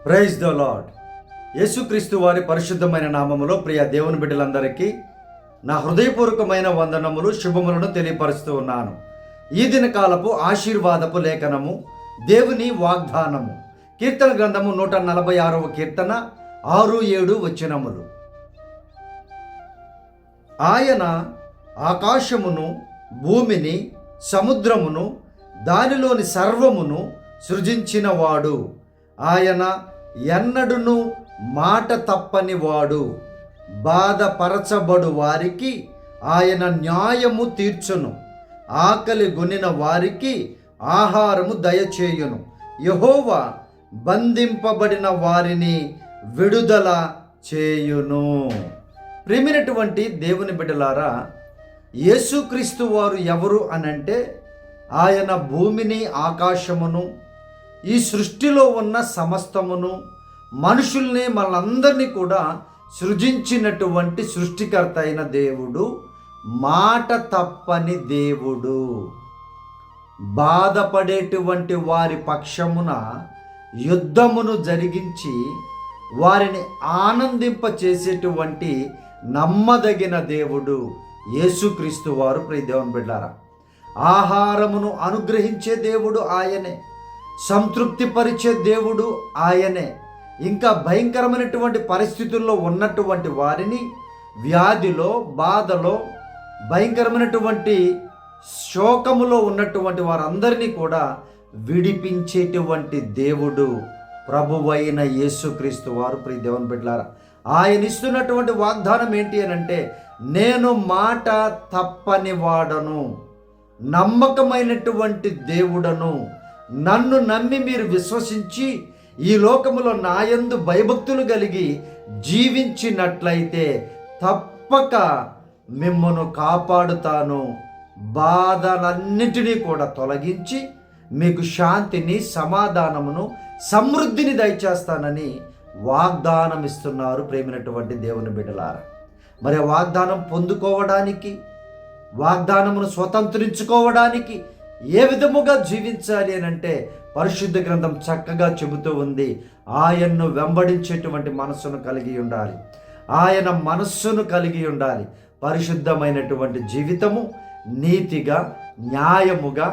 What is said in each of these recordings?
Praise the lord. యేసుక్రీస్తు వారి పరిశుద్ధమైన నామములో ప్రియ దేవుని బిడ్డలందరికీ నా హృదయపూర్వకమైన వందనములు, శుభములను తెలియపరుస్తూ ఉన్నాను. ఈ దినకాలపు ఆశీర్వాదపు లేఖనము, దేవుని వాగ్దానము, కీర్తన గ్రంథము 146వ కీర్తన 6-7 వచనములు. ఆయన ఆకాశమును, భూమిని, సముద్రమును, దానిలోని సర్వమును సృజించినవాడు. ఆయన ఎన్నడును మాట తప్పని వాడు. బాధపరచబడు వారికి ఆయన న్యాయము తీర్చును. ఆకలి గొనిన వారికి ఆహారము దయచేయును. యెహోవా బంధింపబడిన వారిని విడుదల చేయును. ప్రేమైనటువంటి దేవుని బిడ్డలారా, యేసుక్రీస్తు వారు ఎవరు అనంటే ఆయన భూమిని, ఆకాశమును, ఈ సృష్టిలో ఉన్న సమస్తమును, మనుషుల్ని, మనందరినీ కూడా సృజించినటువంటి సృష్టికర్త అయిన దేవుడు, మాట తప్పని దేవుడు. బాధపడేటువంటి వారి పక్షమున యుద్ధమును జరిగించి వారిని ఆనందింప చేసేటువంటి నమ్మదగిన దేవుడు యేసుక్రీస్తు వారు. ప్రియ దేవుని బిడ్డారా, ఆహారమును అనుగ్రహించే దేవుడు ఆయనే, సంతృప్తిపరిచే దేవుడు ఆయనే. ఇంకా భయంకరమైనటువంటి పరిస్థితుల్లో ఉన్నటువంటి వారిని, వ్యాధిలో, బాధలో, భయంకరమైనటువంటి శోకములో ఉన్నటువంటి వారందరినీ కూడా విడిపించేటువంటి దేవుడు ప్రభువైన యేసుక్రీస్తు వారు. ప్రియ దేవుని బిడ్డలారా, ఆయన ఇస్తున్నటువంటి వాగ్దానం ఏంటి అని అంటే, నేను మాట తప్పని వాడను, నమ్మకమైనటువంటి దేవుడను. నన్ను నమ్మి మీరు విశ్వసించి ఈ లోకములో నాయందు భయభక్తులు కలిగి జీవించినట్లయితే తప్పక మిమ్మను కాపాడుతాను. బాధలన్నిటినీ కూడా తొలగించి మీకు శాంతిని, సమాధానమును, సమృద్ధిని దయచేస్తానని వాగ్దానం ఇస్తున్నారు ప్రేమైనటువంటి దేవుని బిడ్డలారా. మరి ఆ వాగ్దానం పొందుకోవడానికి, వాగ్దానమును స్వతంత్రించుకోవడానికి ఏ విధముగా జీవించాలి అని అంటే పరిశుద్ధ గ్రంథం చక్కగా చెబుతూ ఉంది. ఆయన్ను వెంబడించేటువంటి మనస్సును కలిగి ఉండాలి. ఆయన మనస్సును కలిగి ఉండాలి. పరిశుద్ధమైనటువంటి జీవితము, నీతిగా, న్యాయముగా,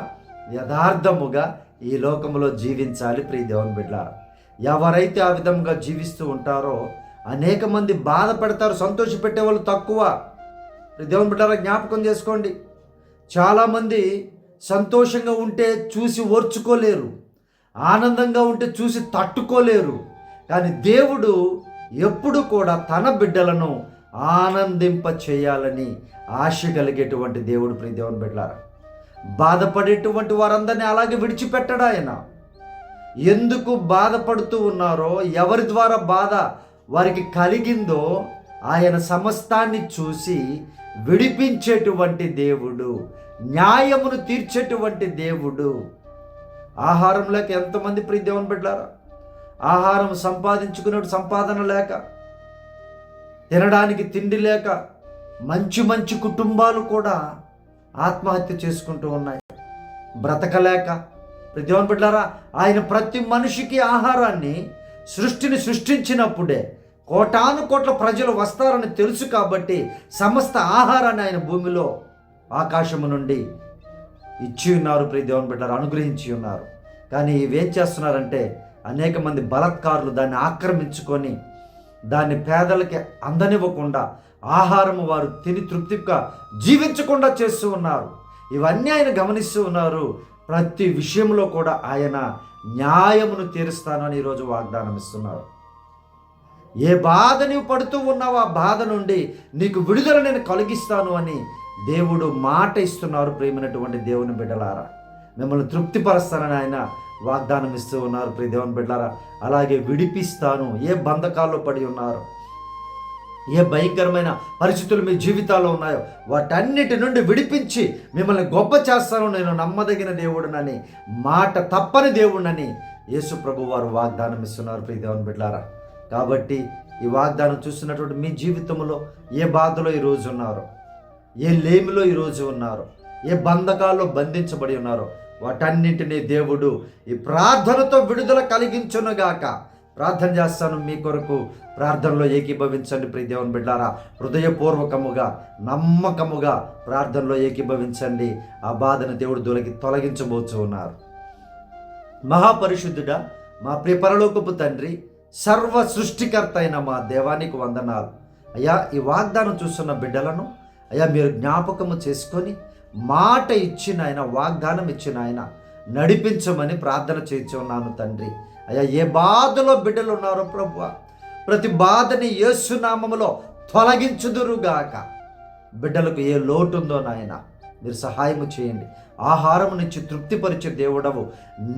యథార్థముగా ఈ లోకములో జీవించాలి. ప్రియ దేవుని బిడ్డలారా, ఎవరైతే ఆ విధంగా జీవిస్తూ ఉంటారో అనేక మంది బాధపడతారు, సంతోషపెట్టే వాళ్ళు తక్కువ. ప్రియ దేవుని బిడ్డలారా, జ్ఞాపకం చేసుకోండి. చాలామంది సంతోషంగా ఉంటే చూసి ఓర్చుకోలేరు, ఆనందంగా ఉంటే చూసి తట్టుకోలేరు. కానీ దేవుడు ఎప్పుడు కూడా తన బిడ్డలను ఆనందింప చేయాలని ఆశ కలిగేటువంటి దేవుడు. ప్రియ దేవుని బిడ్డలారా, బాధపడేటువంటి వారందరినీ అలాగే విడిచిపెట్టడు ఆయన. ఎందుకు బాధపడుతూ ఉన్నారో, ఎవరి ద్వారా బాధ వారికి కలిగిందో ఆయన సమస్తాన్ని చూసి విడిపించేటువంటి దేవుడు, న్యాయమును తీర్చేటువంటి దేవుడు. ఆహారం లేక ఎంతమంది ప్రియ దేవుని బిడ్డలారా, ఆహారం సంపాదించుకునేటువంటి సంపాదన లేక, తినడానికి తిండి లేక మంచి మంచి కుటుంబాలు కూడా ఆత్మహత్య చేసుకుంటూ ఉన్నాయి, బ్రతకలేక. ప్రియ దేవుని బిడ్డలారా, ఆయన ప్రతి మనిషికి ఆహారాన్ని, సృష్టిని సృష్టించినప్పుడే కోటాను కోట్ల ప్రజలు వస్తారని తెలుసు కాబట్టి సమస్త ఆహారాన్ని ఆయన భూమిలో, ఆకాశము నుండి ఇచ్చి ఉన్నారు. ప్రియ దేవుని బిడ్డలారా, అనుగ్రహించి ఉన్నారు. కానీ ఇవేం చేస్తున్నారంటే అనేక మంది బలత్కారులు దాన్ని ఆక్రమించుకొని దాన్ని పేదలకి అందనివ్వకుండా, ఆహారము వారు తిని తృప్తిగా జీవించకుండా చేస్తూ ఉన్నారు. ఇవన్నీ ఆయన గమనిస్తూ ఉన్నారు. ప్రతి విషయంలో కూడా ఆయన న్యాయమును తీరుస్తానని ఈరోజు వాగ్దానం ఇస్తున్నారు. ఏ బాధ నీవు పడుతూ ఉన్నావో ఆ బాధ నుండి నీకు విడుదల నేను కలిగిస్తాను అని దేవుడు మాట ఇస్తున్నారు. ప్రేమైనటువంటి దేవుని బిడ్డలారా, మిమ్మల్ని తృప్తిపరుస్తానని ఆయన వాగ్దానం ఇస్తూ ఉన్నారు. ప్రియ దేవుని బిడ్డలారా, అలాగే విడిపిస్తాను. ఏ బంధకాల్లో పడి ఉన్నారో, ఏ భయంకరమైన పరిస్థితులు మీ జీవితాల్లో ఉన్నాయో వాటన్నిటి నుండి విడిపించి మిమ్మల్ని గొప్ప చేస్తాను, నేను నమ్మదగిన దేవుడునని, మాట తప్పని దేవుడినని యేసు ప్రభు వారు వాగ్దానం ఇస్తున్నారు. ప్రియ దేవుని బిడ్డలారా, కాబట్టి ఈ వాగ్దానం చూస్తున్నటువంటి మీ జీవితంలో ఏ బాధలో ఈరోజు ఉన్నారో, ఏ లేమిలో ఈరోజు ఉన్నారో, ఏ బంధకాల్లో బంధించబడి ఉన్నారో వాటన్నింటినీ దేవుడు ఈ ప్రార్థనతో విడుదల కలిగించునుగాక. ప్రార్థన చేస్తాను. మీ కొరకు ప్రార్థనలో ఏకీభవించండి. ప్రియ దేవుని బిడ్డారా, హృదయపూర్వకముగా నమ్మకముగా ప్రార్థనలో ఏకీభవించండి. ఆ బాధను దేవుడు తొలగించబోతూ ఉన్నారు. మహాపరిశుద్ధుడా, మా ప్రియ పరలోకపు తండ్రి, సర్వ సృష్టికర్త అయిన మా దేవానికి వందనాలు. అయ్యా, ఈ వాగ్దానం చూస్తున్న బిడ్డలను అయ్యా మీరు జ్ఞాపకము చేసుకొని మాట ఇచ్చిన ఆయన, వాగ్దానం ఇచ్చిన ఆయన నడిపించమని ప్రార్థన చేయించున్నాను తండ్రి. అయ్యా, ఏ బాధలో బిడ్డలు ఉన్నారో ప్రభువా, ప్రతి బాధని యేసు నామములో తొలగించుదురుగాక. బిడ్డలకు ఏ లోటు ఉందో నాయన మీరు సహాయము చేయండి. ఆహారము నుంచి తృప్తిపరిచే దేవుడవు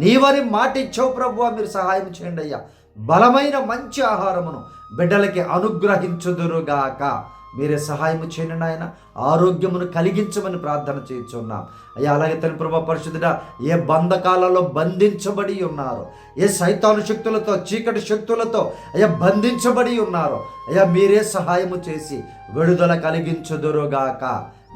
నీవని మాట ఇచ్చావు ప్రభువా, మీరు సహాయం చేయండి అయ్యా. బలమైన మంచి ఆహారమును బిడ్డలకి అనుగ్రహించుదురుగాక. మీరే సహాయము చేయండి నాయన. ఆరోగ్యమును కలిగించమని ప్రార్థన చేయించున్నాం అయ్యా. అలాగే తల్లి ప్రభా పరిశుద్ధుడా, ఏ బంధకాలలో బంధించబడి ఉన్నారో, ఏ సైతాను శక్తులతో, చీకటి శక్తులతో అయ్యా బంధించబడి ఉన్నారో అయ్యా మీరే సహాయము చేసి విడుదల కలిగించుదురుగాక.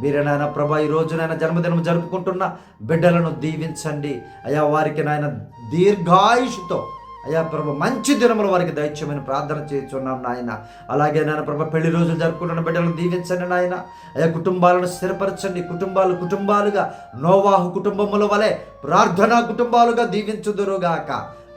మీరే నాయన ప్రభా ఈ రోజు నాయన జన్మదినం జరుపుకుంటున్న బిడ్డలను దీవించండి అయ్యా. వారికి నాయన దీర్ఘాయుషుతో అయ్యా ప్రభా మంచి దినములు వారికి దయచేయమని ప్రార్థన చేయించున్నాం నాయన. అలాగే నాయన ప్రభా పెళ్లి రోజులు జరుపుకుంటున్న బిడ్డలను దీవించండి నాయన. అయ్యా కుటుంబాలను స్థిరపరచండి. కుటుంబాలుగా నోవాహు కుటుంబముల వలె ప్రార్థనా కుటుంబాలుగా దీవించుదురుగాక.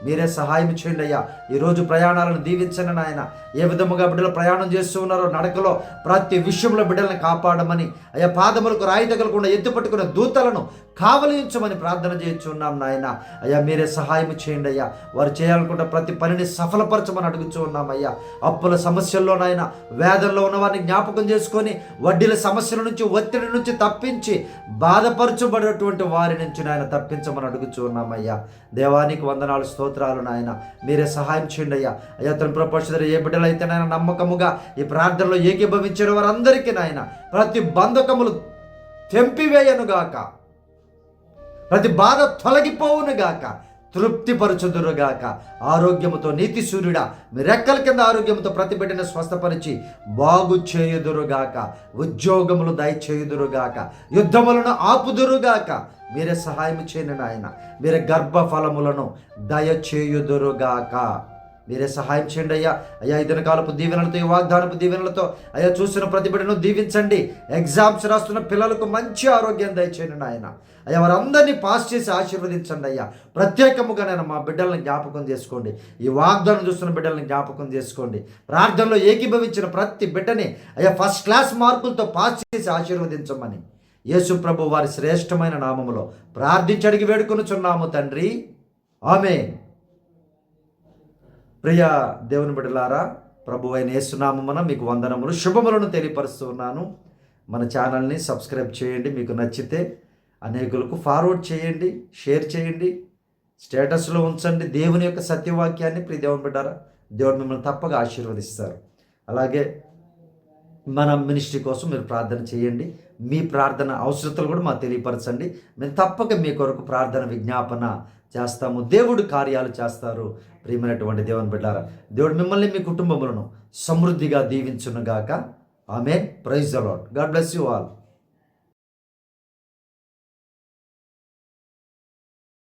మీరే సహాయం చేయండి అయ్యా. ఈరోజు ప్రయాణాలను దీవించండి నాయన. ఏ విధముగా బిడ్డలు ప్రయాణం చేస్తూ ఉన్నారో నడకలో ప్రతి విషయంలో బిడ్డలను కాపాడమని అయ్యా. పాదములకు రాయి తగలకుండా ఎత్తు పట్టుకున్న దూతలను కావలించమని ప్రార్థన చేయించున్నాం నాయన. అయ్యా మీరే సహాయం చేయండి అయ్యా. వారు చేయాలనుకుంటే ప్రతి పనిని సఫలపరచమని అడుగుతూ ఉన్నాం అయ్యా. అప్పుల సమస్యల్లో నాయన, వేదనలో ఉన్న వారిని జ్ఞాపకం చేసుకొని వడ్డీల సమస్యల నుంచి, ఒత్తిడి నుంచి తప్పించి బాధపరచబడినటువంటి వారి నుంచి నాయన తప్పించమని అడుగుతూ ఉన్నాం అయ్యా. దేవానికి వందనాలు, స్తోత్రాలు నాయన. మీరే సహాయం చేయండి అయ్యా. అయ్యా తన ప్రపంచ ఏ బిడ్డలైతే నాయన నమ్మకముగా ఈ ప్రార్థనలో ఏకీభవించిన వారందరికీ నాయన ప్రతి బంధకములు తెంపివేయనుగాక, ప్రతి బాధ తొలగిపోవునుగాక, తృప్తిపరచుదురుగాక. ఆరోగ్యముతో నీతి సూర్యుడా మీ రెక్కల కింద ఆరోగ్యముతో ప్రతి బిడ్డను స్వస్థపరిచి బాగు చేయుదురుగాక. ఉద్యోగములు దయచేయుదురుగాక. యుద్ధములను ఆపుదురుగాక. మీరే సహాయం చేయని నాయన. మీరే గర్భఫలములను దయచేయుదురుగాక. మీరే సహాయం చేయండి అయ్యా. అయ్యా ఈ దినకాలపు దీవెనలతో, ఈ వాగ్దానపు దీవెనలతో అయ్యా చూసిన ప్రతి బిడ్డను దీవించండి. ఎగ్జామ్స్ రాస్తున్న పిల్లలకు మంచి ఆరోగ్యం దయచేయండి నాయన. అయ్యా వారందరినీ పాస్ చేసి ఆశీర్వదించండి అయ్యా. ప్రత్యేకముగా నేను మా బిడ్డలను జ్ఞాపకం చేసుకోండి. ఈ వాగ్దానం చూస్తున్న బిడ్డలను జ్ఞాపకం చేసుకోండి. ప్రార్థనలో ఏకీభవించిన ప్రతి బిడ్డని అయ్యా ఫస్ట్ క్లాస్ మార్కులతో పాస్ చేసి ఆశీర్వదించమని యేసు ప్రభు వారి శ్రేష్టమైన నామములో ప్రార్థించి అడిగి వేడుకొనుచున్నాము తండ్రి, ఆమేన్. ప్రియ దేవుని బిడ్డలారా, ప్రభు అయిన యేసు నామమున మీకు వందనములు, శుభములను తెలియపరుస్తూ ఉన్నాను. మన ఛానల్ని సబ్స్క్రైబ్ చేయండి. మీకు నచ్చితే అనేకులకు ఫార్వర్డ్ చేయండి, షేర్ చేయండి, స్టేటస్లో ఉంచండి. దేవుని యొక్క సత్యవాక్యాన్ని ప్రియ దేవుని బిడ్డారా, దేవుడు మిమ్మల్ని తప్పగా ఆశీర్వదిస్తారు. అలాగే మన మినిస్ట్రీ కోసం మీరు ప్రార్థన చేయండి. మీ ప్రార్థన అవసరతలు కూడా మాకు తెలియపరచండి. మేము తప్పక మీ కొరకు ప్రార్థన విజ్ఞాపన చేస్తాము. దేవుడు కార్యాలు చేస్తారు. ప్రియమైనటువంటి దేవుని బిడ్డారా, దేవుడు మిమ్మల్ని, మీ కుటుంబములను సమృద్ధిగా దీవించునుగాక. ఆమేన్. Praise the Lord. God bless you all.